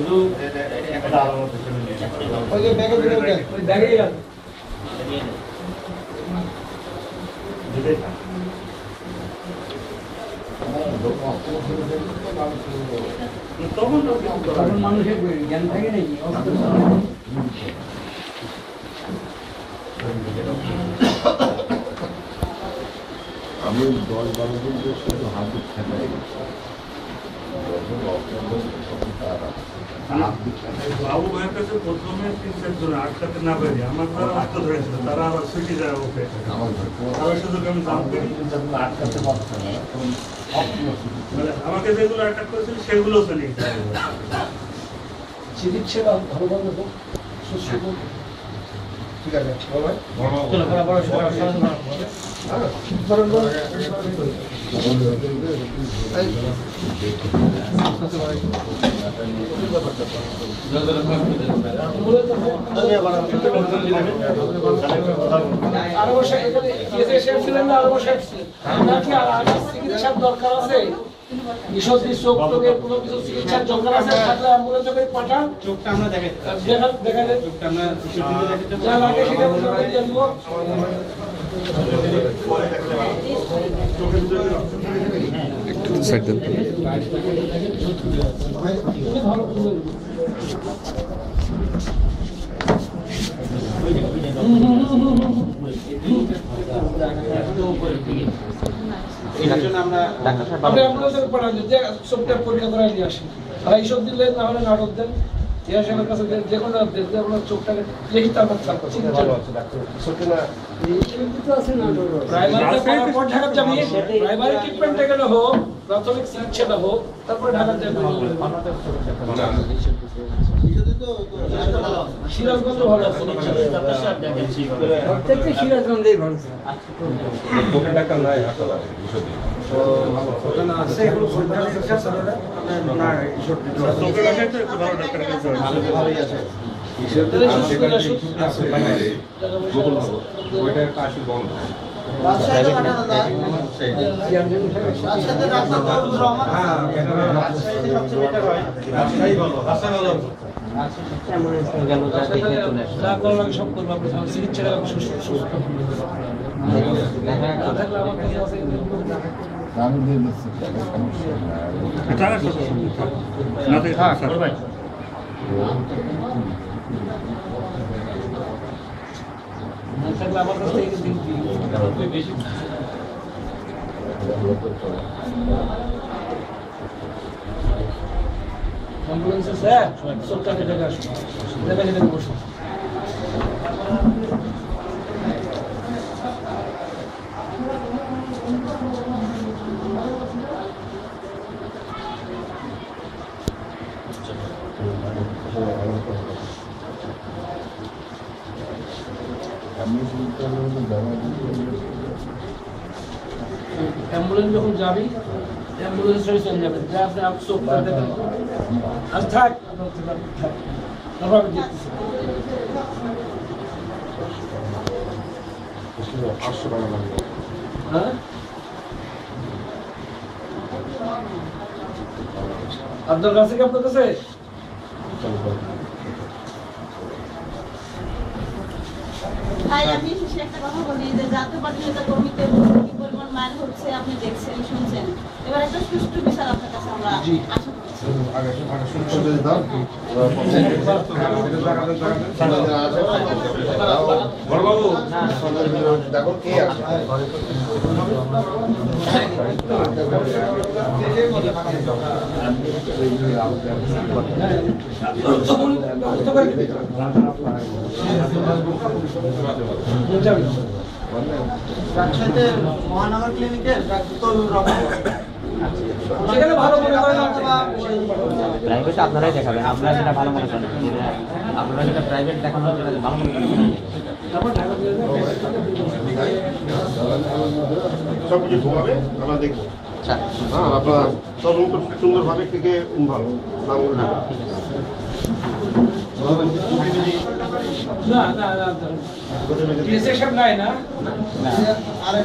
শুধু একটা আলামত ওই যে ব্যাগে দিলেন ওই ব্যাগেই গেল দিতে তখন মানুষের জ্ঞান থাকে নাকি আমি 10-12 দিন শুধু হাত খেলাই বাবু ভাইয়ের কাছে প্রথমে 3-4 জন আটকাতে না পারি আমার দ্বারা আটকা ধরেছিল তারা আবার ছুটি যায় ওকে তাদের সুযোগ আমি জানতে আটকাতে পারছে না আমাকে যেগুলো আটক করেছিল সেগুলো চলে চিকিৎসা ভালোভাবে হোক সুস্থ হোক ঠিক আছে ভাই চিকিৎসার দরকার আছে চোখ টোকের কোনো কিছু চিকিৎসার দরকার আছে থাকলে অ্যাম্বুলেন্সে করে পাঠান চোখটা আমরা দেখাই চোখটা আমরা যা লাগে সেটা জানবো একটু সাইড দেন আপনি অ্যাম্বুলেন্সে পাঠান যে চোখটা পরীক্ষা করাই দিয়ে আসেন আর এইসব দিলে না হলে নাটক দেন সাহেবের কাছে যে কোনো দেখতে আপনার চোখটাকে লিখিত আমার প্রাইমারি ট্রিটমেন্টে গেলে হোক প্রাথমিক চিকিৎসাটা হোক তারপরে ঢাকা যাবে সিরাজগঞ্জ ভালো আছে প্রত্যেকটা সিরাজগঞ্জেই ভালো চোখের ডাক্তার নাই হাসপাতালে আছে এগুলো ওইটার কাশি বন্ধ অ্যাম্বুলেন্সে স্যার সবটাকে দেখে আসুন দেখে যেতে বসুন অ্যাম্বুলেন্স যখন যাবি অ্যাম্বুলেন্স চলে যাবেন যে আপনি চোখ দেবেন আর থাক তারপর আমি দেখতেছি হ্যাঁ আপনার কাছে কি আপনার কাছে ভাই আমি শেষে একটা কথা বলি যে জাতীয় পার্টি নেতা কর্মীকে কি পরিমাণ মার হচ্ছে আপনি দেখছেন শুনছেন এবার একটা সুষ্ঠু বিচার আপনার কাছে আমরা আশা করছি দেখো কে আছে রাজশাহীতে মহানগর ক্লিনিকের ডাক্তার সেখানে ভালো মনে করেন প্রাইভেট আপনারাই দেখাবেন আপনারা যেটা ভালো মনে করেন আপনারা যেটা প্রাইভেট দেখানো যেটা ভালো মনে করেন সব কিছু ঘুমাবে আমরা দেখবো হ্যাঁ আপনার তদন্ত সুন্দরভাবে থেকে ভালো নামগুলো ঢাকা না না না ডিসেশন নাই না আরে